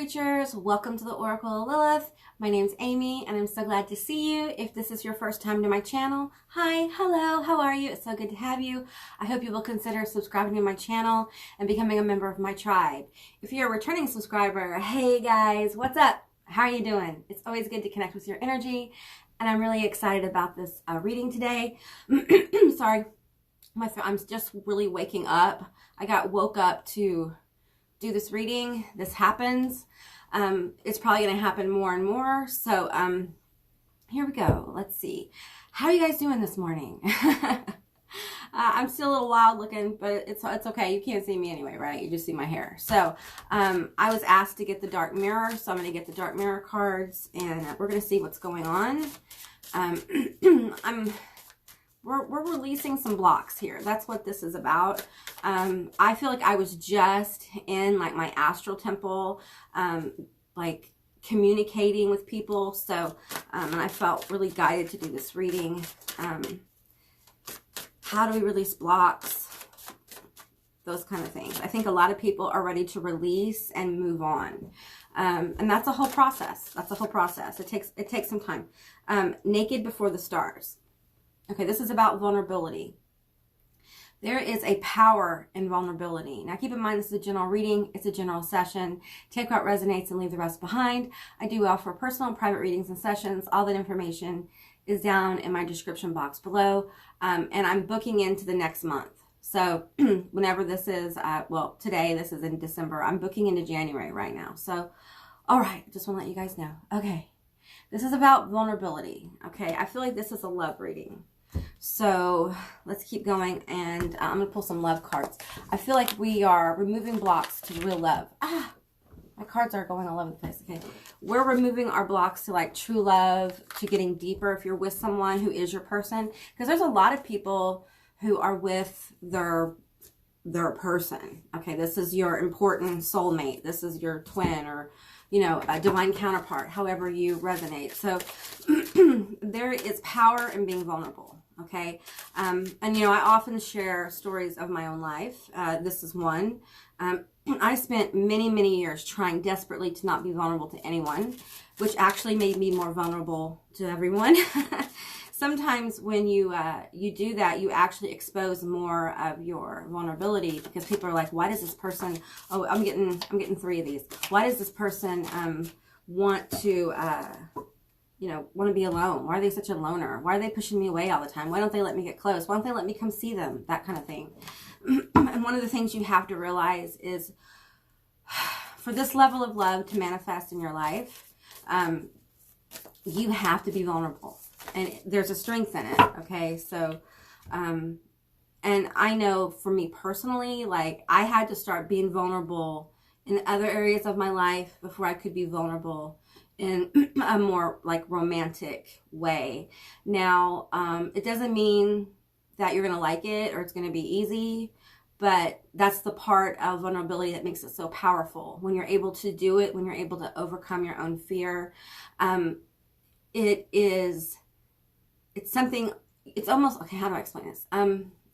creatures, welcome to the Oracle of Lilith. My name's Amy and I'm so glad to see you. If this is your first time to my channel, hi, hello, how are you? It's so good to have you. I hope you will consider subscribing to my channel and becoming a member of my tribe. If you're a returning subscriber, hey guys, what's up? How are you doing? It's always good to connect with your energy and I'm really excited about this reading today. Sorry, I'm just really waking up. I got woke up to do this reading. This happens. It's probably going to happen more and more. So here we go. Let's see. How are you guys doing this morning? I'm still a little wild looking, but it's okay. You can't see me anyway, right? You just see my hair. So I was asked to get the dark mirror, so I'm going to get the dark mirror cards, and we're going to see what's going on. We're releasing some blocks here. That's what this is about. I feel like I was just in like my astral temple, like communicating with people. So, and I felt really guided to do this reading. How do we release blocks? Those kind of things. I think a lot of people are ready to release and move on. And that's a whole process. That's a whole process. It takes some time. Naked before the stars. Okay, this is about vulnerability. There is a power in vulnerability. Now keep in mind, this is a general reading. It's a general session. Take what resonates and leave the rest behind. I do offer personal and private readings and sessions. All that information is down in my description box below. And I'm booking into the next month. So whenever this is, well, today, this is in December. I'm booking into January right now. So, all right, just want to let you guys know. Okay, this is about vulnerability. Okay, I feel like this is a love reading. So let's keep going, and I'm going to pull some love cards. I feel like we are removing blocks to real love. My cards are going all over the place. Okay, we're removing our blocks to like true love, to getting deeper if you're with someone who is your person. Because there's a lot of people who are with their person. Okay, this is your important soulmate. This is your twin or, you know, a divine counterpart, however you resonate. So there is power in being vulnerable. Okay. And you know, I often share stories of my own life. This is one. I spent many years trying desperately to not be vulnerable to anyone, which actually made me more vulnerable to everyone. Sometimes when you do that, you actually expose more of your vulnerability, because people are like, why does this person, oh, I'm getting 3 of these. Why does this person want to you know, want to be alone? Why are they such a loner? Why are they pushing me away all the time? Why don't they let me get close? Why don't they let me come see them? That kind of thing. And one of the things you have to realize is, for this level of love to manifest in your life, you have to be vulnerable. And there's a strength in it, okay? So, and I know for me personally, like, I had to start being vulnerable in other areas of my life before I could be vulnerable in a more, like, romantic way. Now, it doesn't mean that you're going to like it or it's going to be easy, but that's the part of vulnerability that makes it so powerful. When you're able to do it, when you're able to overcome your own fear, it's something, it's almost, okay, how do I explain this?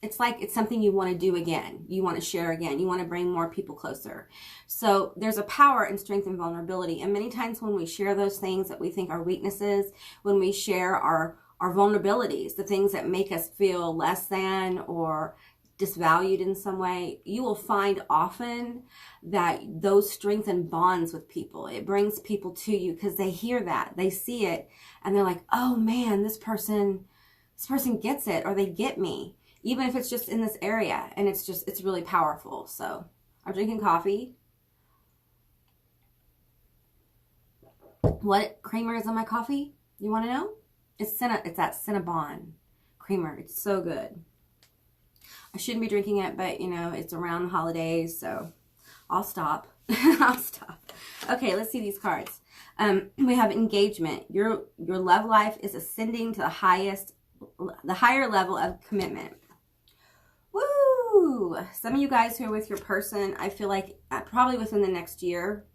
It's like it's something you want to do again. You want to share again. You want to bring more people closer. So there's a power and strength and vulnerability. And many times when we share those things that we think are weaknesses, when we share our vulnerabilities, the things that make us feel less than or disvalued in some way, you will find often that those strengthen bonds with people. It brings people to you because they hear that, they see it, and they're like, oh man, this person gets it, or they get me, even if it's just in this area. And it's really powerful. So I'm drinking coffee. What creamer is in my coffee? You want to know? It's that Cinnabon creamer. It's so good. I shouldn't be drinking it, but you know, it's around the holidays, so I'll stop. I'll stop. Okay, let's see these cards. We have engagement. Your love life is ascending to the higher level of commitment. Woo! Some of you guys who are with your person, I feel like probably within the next year.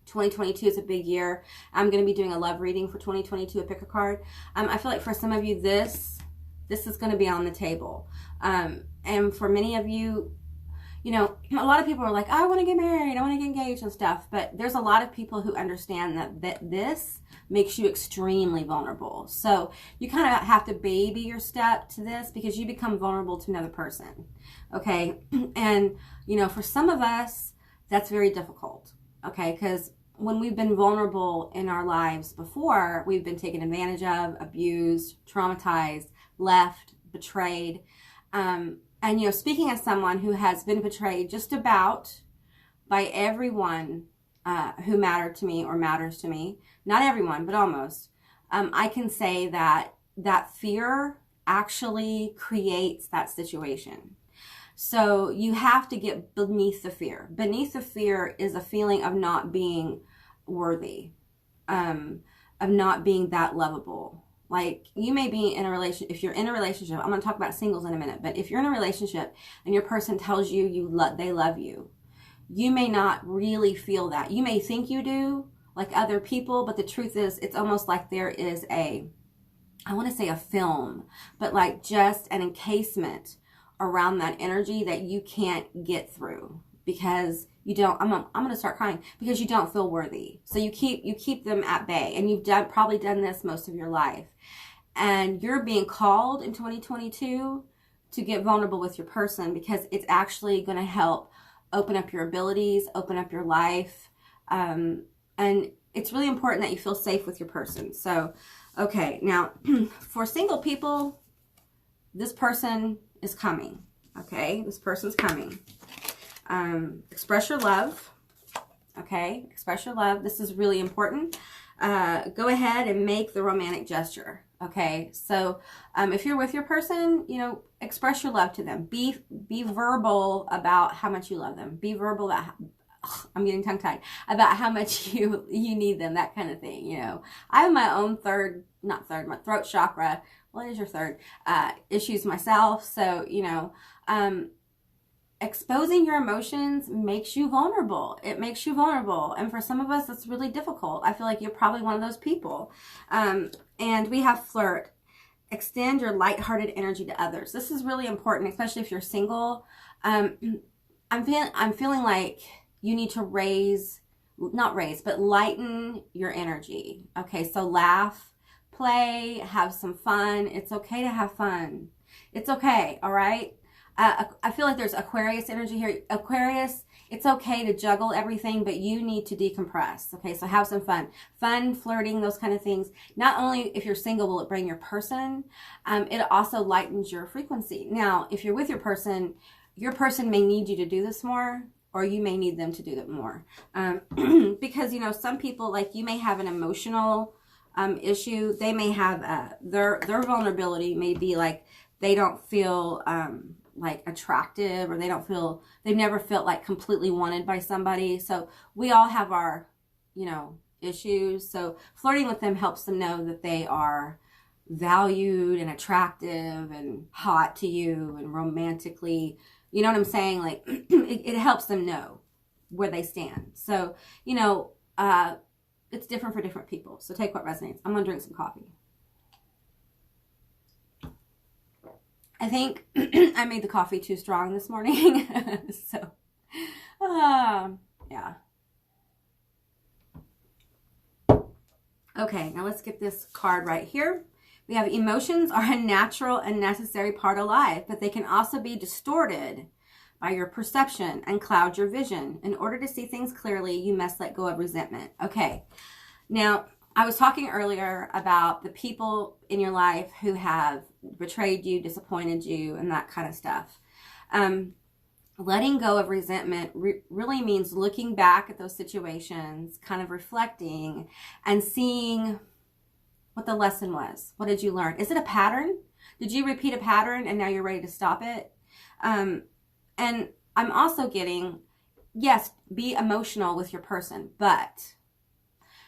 2022 is a big year. I'm going to be doing a love reading for 2022, a pick a card. I feel like for some of you, this is going to be on the table. And for many of you, you know, a lot of people are like, I want to get married, I want to get engaged and stuff. But there's a lot of people who understand that this makes you extremely vulnerable. So you kind of have to baby your step to this, because you become vulnerable to another person. Okay. And, you know, for some of us, that's very difficult. Okay. Because when we've been vulnerable in our lives before, we've been taken advantage of, abused, traumatized, left, betrayed. And, you know, speaking as someone who has been betrayed just about by everyone who mattered to me or matters to me, not everyone, but almost, I can say that fear actually creates that situation. So you have to get beneath the fear. Beneath the fear is a feeling of not being worthy, of not being that lovable. Like, you may be in a relationship, if you're in a relationship, I'm going to talk about singles in a minute, but if you're in a relationship and your person tells you they love you, you may not really feel that. You may think you do, like other people, but the truth is, it's almost like there is I want to say a film, but like just an encasement around that energy that you can't get through, because you don't, I'm going to start crying, because you don't feel worthy. So you keep them at bay, and you've probably done this most of your life. And you're being called in 2022 to get vulnerable with your person, because it's actually going to help open up your abilities, open up your life. And it's really important that you feel safe with your person. So, okay, now for single people, this person is coming. Okay, this person's coming. Express your love. Okay, express your love. This is really important. Go ahead and make the romantic gesture. Okay, so if you're with your person, you know, express your love to them. Be verbal about how much you love them. Be verbal about, I'm getting tongue-tied, about how much you need them, that kind of thing, you know. I have my own my throat chakra, well, it is your third, issues myself. So, you know, exposing your emotions makes you vulnerable. It makes you vulnerable. And for some of us, that's really difficult. I feel like you're probably one of those people. And we have Flirt. Extend your lighthearted energy to others. This is really important, especially if you're single. I'm feeling like you need to lighten your energy. Okay, so laugh, play, have some fun. It's okay to have fun. It's okay, all right? I feel like there's Aquarius energy here. Aquarius, it's okay to juggle everything, but you need to decompress. Okay, so have some fun. Fun, flirting, those kind of things. Not only if you're single will it bring your person, it also lightens your frequency. Now, if you're with your person may need you to do this more, or you may need them to do that more. Because, you know, some people, like, you may have an emotional issue. They may have their vulnerability may be like they don't feel like attractive, or they've never felt like completely wanted by somebody. So we all have our, you know, issues. So flirting with them helps them know that they are valued and attractive and hot to you and romantically, you know what I'm saying? Like it helps them know where they stand. So, you know, it's different for different people. So take what resonates. I'm going to drink some coffee. I think I made the coffee too strong this morning. So, yeah. Okay, now let's get this card right here. We have emotions are a natural and necessary part of life, but they can also be distorted by your perception and cloud your vision. In order to see things clearly, you must let go of resentment. Okay, now I was talking earlier about the people in your life who have betrayed you, disappointed you, and that kind of stuff. Letting go of resentment really means looking back at those situations, kind of reflecting and seeing what the lesson was. What did you learn? Is it a pattern? Did you repeat a pattern and now you're ready to stop it? And I'm also getting, yes, be emotional with your person, but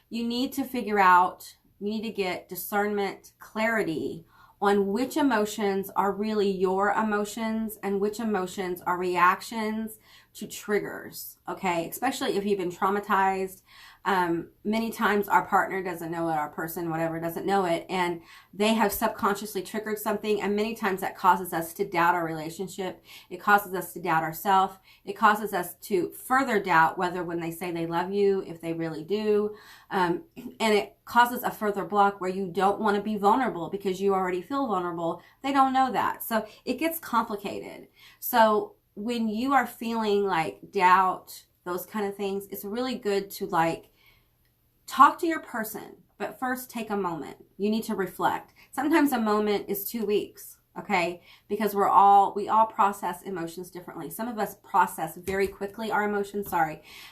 you need to figure out, you need to get discernment, clarity on which emotions are really your emotions and which emotions are reactions to triggers, okay? Especially if you've been traumatized. Many times our partner doesn't know it, our person, whatever, doesn't know it, and they have subconsciously triggered something, and many times that causes us to doubt our relationship. It causes us to doubt ourselves. It causes us to further doubt whether when they say they love you, if they really do, and it causes a further block where you don't want to be vulnerable because you already feel vulnerable. They don't know that. So it gets complicated. So when you are feeling like doubt, those kind of things, it's really good to like talk to your person, but first take a moment. You need to reflect. Sometimes a moment is 2 weeks, okay? Because we all process emotions differently. Some of us process very quickly our emotions,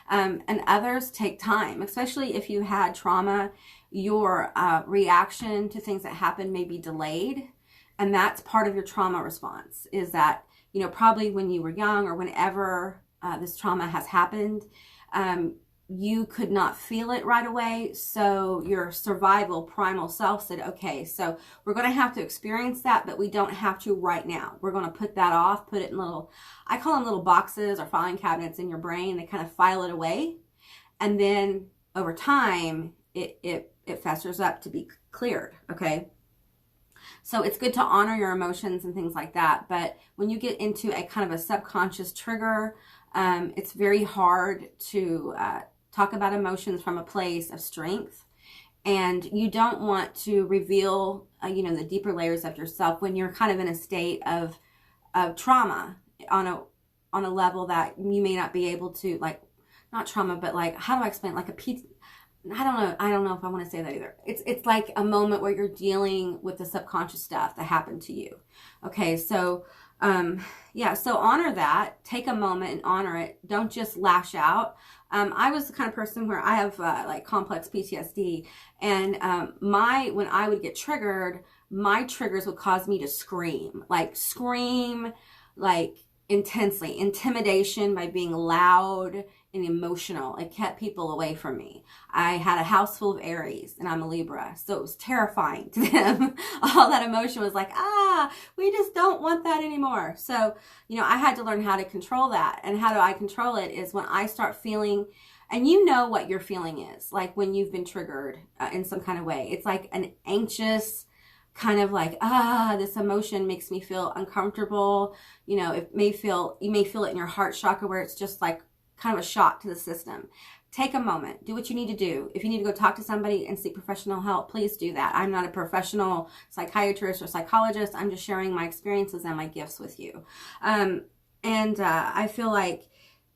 and others take time, especially if you had trauma. Your reaction to things that happen may be delayed, and that's part of your trauma response, is that, you know, probably when you were young or whenever this trauma has happened, you could not feel it right away. So your survival primal self said, okay, so we're going to have to experience that, but we don't have to right now. We're going to put that off, put it in little, I call them little boxes or filing cabinets in your brain. They kind of file it away. And then over time, it festers up to be cleared. Okay. So it's good to honor your emotions and things like that. But when you get into a kind of a subconscious trigger, it's very hard to talk about emotions from a place of strength. And you don't want to reveal, you know, the deeper layers of yourself when you're kind of in a state of trauma on a level that you may not be able to, like, not trauma, but like, how do I explain? Like I don't know if I want to say that either. It's like a moment where you're dealing with the subconscious stuff that happened to you. Okay, so yeah, so honor that. Take a moment and honor it. Don't just lash out. I was the kind of person where I have like complex PTSD, and when I would get triggered, my triggers would cause me to scream like intensely. Intimidation by being loud and emotional. It kept people away from me. I had a house full of Aries, and I'm a Libra, so it was terrifying to them. All that emotion was like, we just don't want that anymore. So, you know, I had to learn how to control that. And how do I control it is when I start feeling, and you know what your feeling is, like when you've been triggered in some kind of way. It's like an anxious kind of like, this emotion makes me feel uncomfortable. You know, you may feel it in your heart chakra where it's just like kind of a shock to the system. Take a moment. Do what you need to do. If you need to go talk to somebody and seek professional help, please do that. I'm not a professional psychiatrist or psychologist. I'm just sharing my experiences and my gifts with you. I feel like,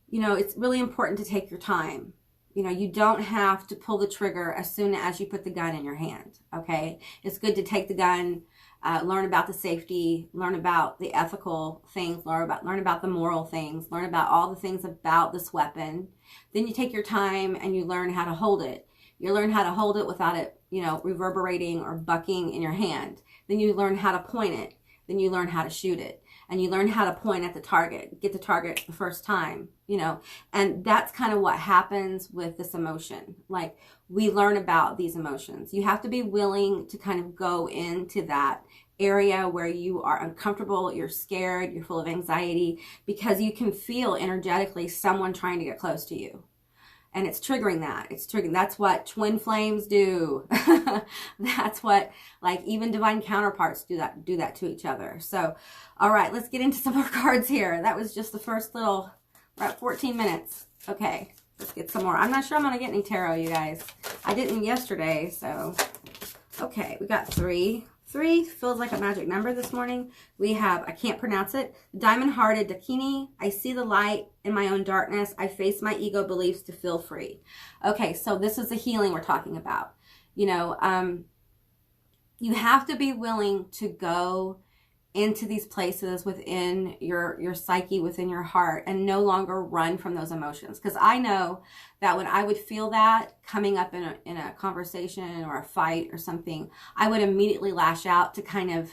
you know, it's really important to take your time. You know, you don't have to pull the trigger as soon as you put the gun in your hand, okay? It's good to take the gun, learn about the safety, learn about the ethical things, learn about the moral things, learn about all the things about this weapon. Then you take your time and you learn how to hold it. You learn how to hold it without it, you know, reverberating or bucking in your hand. Then you learn how to point it. Then you learn how to shoot it. And you learn how to point at the target, get the target the first time, you know, and that's kind of what happens with this emotion. Like, we learn about these emotions. You have to be willing to kind of go into that area where you are uncomfortable, you're scared, you're full of anxiety, because you can feel energetically someone trying to get close to you. And it's triggering that. That's what twin flames do. That's what, like, even divine counterparts do that to each other. So, all right, let's get into some more cards here. That was just the first little, we're at 14 minutes. Okay, let's get some more. I'm not sure I'm going to get any tarot, you guys. I didn't yesterday, so. Okay, we got 3. 3 feels like a magic number this morning. We have, I can't pronounce it, diamond-hearted Dakini. I see the light in my own darkness. I face my ego beliefs to feel free. Okay, so this is the healing we're talking about. You know, you have to be willing to go into these places within your psyche, within your heart, and no longer run from those emotions. Because I know that when I would feel that coming up in a conversation or a fight or something, I would immediately lash out to kind of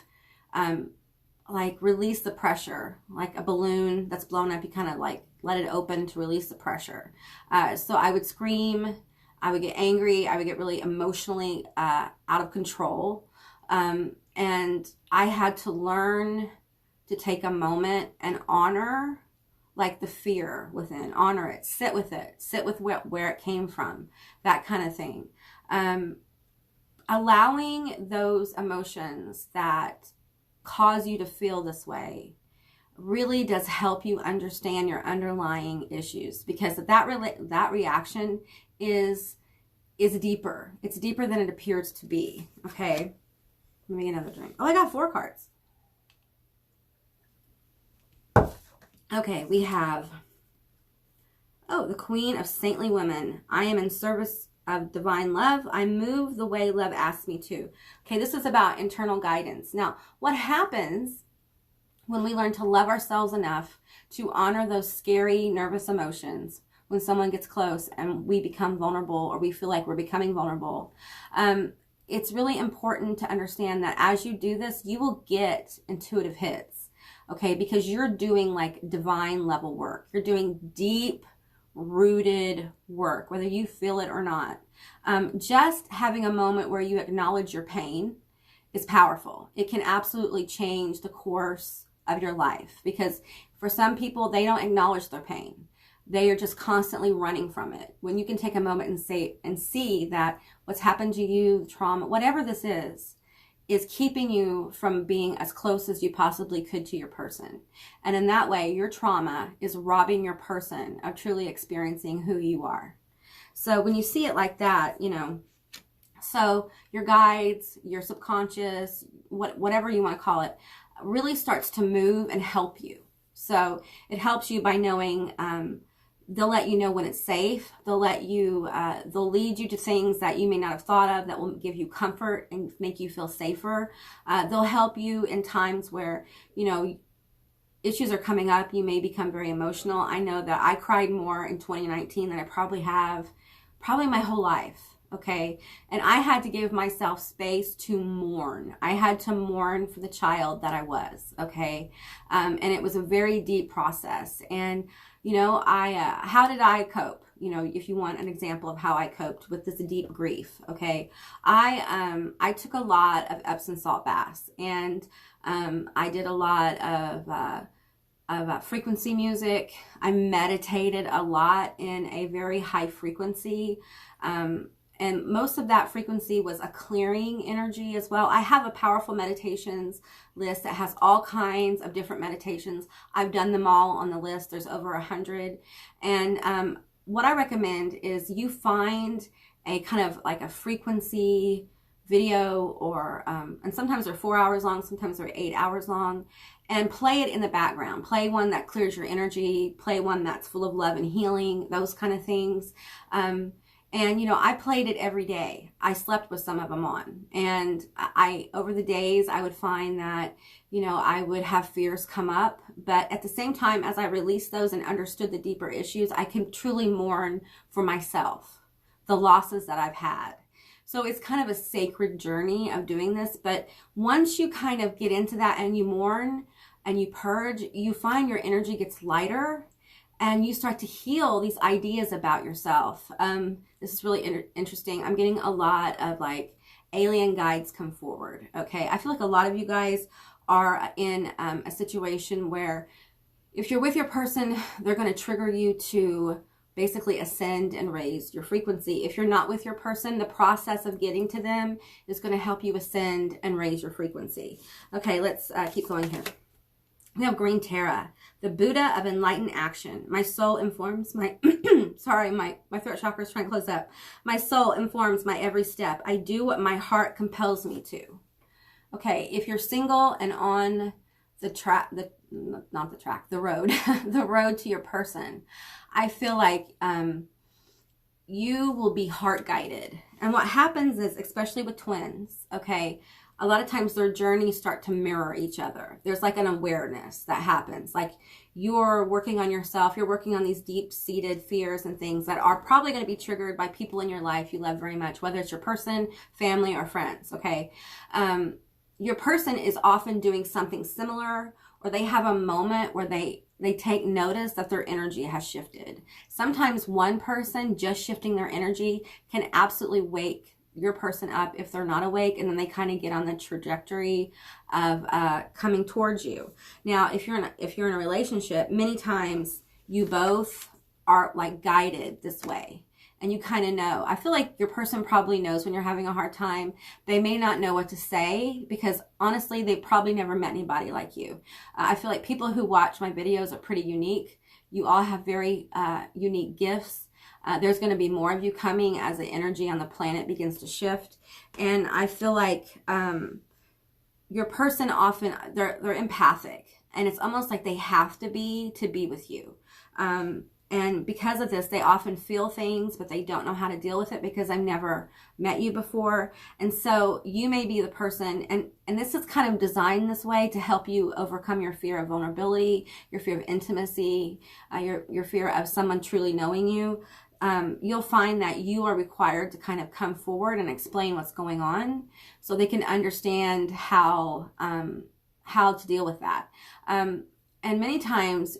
like release the pressure, like a balloon that's blown up. You kind of like let it open to release the pressure. So I would scream, I would get angry, I would get really emotionally out of control. And I had to learn to take a moment and honor like the fear within. Honor it. Sit with it. Sit with where it came from. That kind of thing. Allowing those emotions that cause you to feel this way really does help you understand your underlying issues, because that reaction is deeper. It's deeper than it appears to be. Okay. Let me get another drink. Oh, I got 4 cards. Okay, we have, the Queen of Saintly Women. I am in service of divine love. I move the way love asks me to. Okay, this is about internal guidance. Now, what happens when we learn to love ourselves enough to honor those scary, nervous emotions when someone gets close and we become vulnerable, or we feel like we're becoming vulnerable? It's really important to understand that as you do this, you will get intuitive hits, okay? Because you're doing like divine level work. You're doing deep rooted work, whether you feel it or not. Just having a moment where you acknowledge your pain is powerful. It can absolutely change the course of your life, because for some people, they don't acknowledge their pain. They are just constantly running from it. When you can take a moment and see that what's happened to you, trauma, whatever this is keeping you from being as close as you possibly could to your person. And in that way, your trauma is robbing your person of truly experiencing who you are. So when you see it like that, so your guides, your subconscious, whatever you want to call it, really starts to move and help you. So it helps you by knowing, they'll let you know when it's safe. They'll lead you to things that you may not have thought of that will give you comfort and make you feel safer. They'll help you in times where, issues are coming up. You may become very emotional. I know that I cried more in 2019 than I probably have my whole life. Okay. And I had to give myself space to mourn. I had to mourn for the child that I was. Okay. And it was a very deep process. And, how did I cope? If you want an example of how I coped with this deep grief. Okay. I took a lot of Epsom salt baths, and, I did a lot of frequency music. I meditated a lot in a very high frequency. And most of that frequency was a clearing energy as well. I have a powerful meditations list that has all kinds of different meditations. I've done them all on the list. There's over 100. And what I recommend is you find a kind of like a frequency video, or and sometimes they're 4 hours long, sometimes they're 8 hours long, and play it in the background. Play one that clears your energy. Play one that's full of love and healing, those kind of things. And, I played it every day. I slept with some of them on. And over the days, I would find that, I would have fears come up. But at the same time, as I released those and understood the deeper issues, I can truly mourn for myself, the losses that I've had. So it's kind of a sacred journey of doing this. But once you kind of get into that and you mourn and you purge, you find your energy gets lighter. And you start to heal these ideas about yourself. This is really interesting. I'm getting a lot of like alien guides come forward. Okay. I feel like a lot of you guys are in a situation where if you're with your person, they're going to trigger you to basically ascend and raise your frequency. If you're not with your person, the process of getting to them is going to help you ascend and raise your frequency. Okay. Let's keep going here. We have Green Terra, the Buddha of enlightened action. My soul informs my, sorry, my throat chakra is trying to close up. My soul informs my every step. I do what my heart compels me to. Okay, if you're single and on the road, the road to your person, I feel like you will be heart guided. And what happens is, especially with twins, okay, a lot of times their journeys start to mirror each other. There's like an awareness that happens. Like you're working on yourself. You're working on these deep-seated fears and things that are probably going to be triggered by people in your life you love very much, whether it's your person, family, or friends, okay? Your person is often doing something similar, or they have a moment where they take notice that their energy has shifted. Sometimes one person just shifting their energy can absolutely wake your person up if they're not awake, and then they kind of get on the trajectory of coming towards you. Now, if you're in a relationship, many times you both are like guided this way. And you kind of know. I feel like your person probably knows when you're having a hard time. They may not know what to say because honestly, they probably never met anybody like you. I feel like people who watch my videos are pretty unique. You all have very unique gifts. There's going to be more of you coming as the energy on the planet begins to shift. And I feel like your person often, they're empathic. And it's almost like they have to be with you. And because of this, they often feel things, but they don't know how to deal with it because I've never met you before. And so you may be the person, and this is kind of designed this way to help you overcome your fear of vulnerability, your fear of intimacy, your fear of someone truly knowing you. You'll find that you are required to kind of come forward and explain what's going on so they can understand how to deal with that. And many times,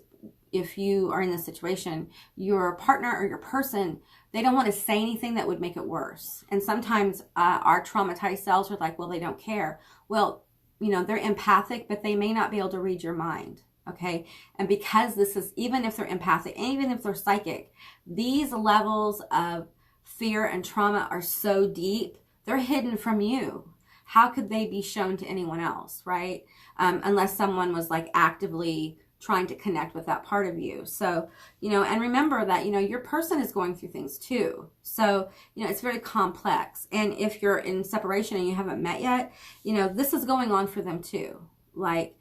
if you are in this situation, your partner or your person, they don't want to say anything that would make it worse. And sometimes our traumatized selves are like, well, they don't care. Well, you know, they're empathic, but they may not be able to read your mind. Okay. And because this is, even if they're empathic, and even if they're psychic, these levels of fear and trauma are so deep, they're hidden from you. How could they be shown to anyone else, right? Unless someone was like actively trying to connect with that part of you. So, you know, and remember that, you know, your person is going through things too. So, you know, it's very complex. And if you're in separation and you haven't met yet, you know, this is going on for them too. Like,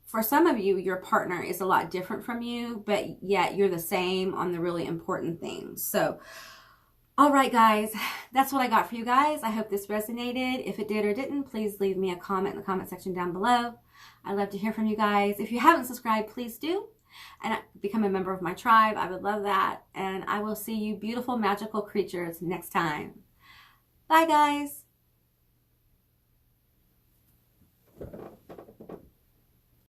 for some of you, your partner is a lot different from you, but yet you're the same on the really important things. So, all right, guys, that's what I got for you guys. I hope this resonated. If it did or didn't, please leave me a comment in the comment section down below. I'd love to hear from you guys. If you haven't subscribed, please do. And become a member of my tribe. I would love that. And I will see you beautiful, magical creatures next time. Bye, guys.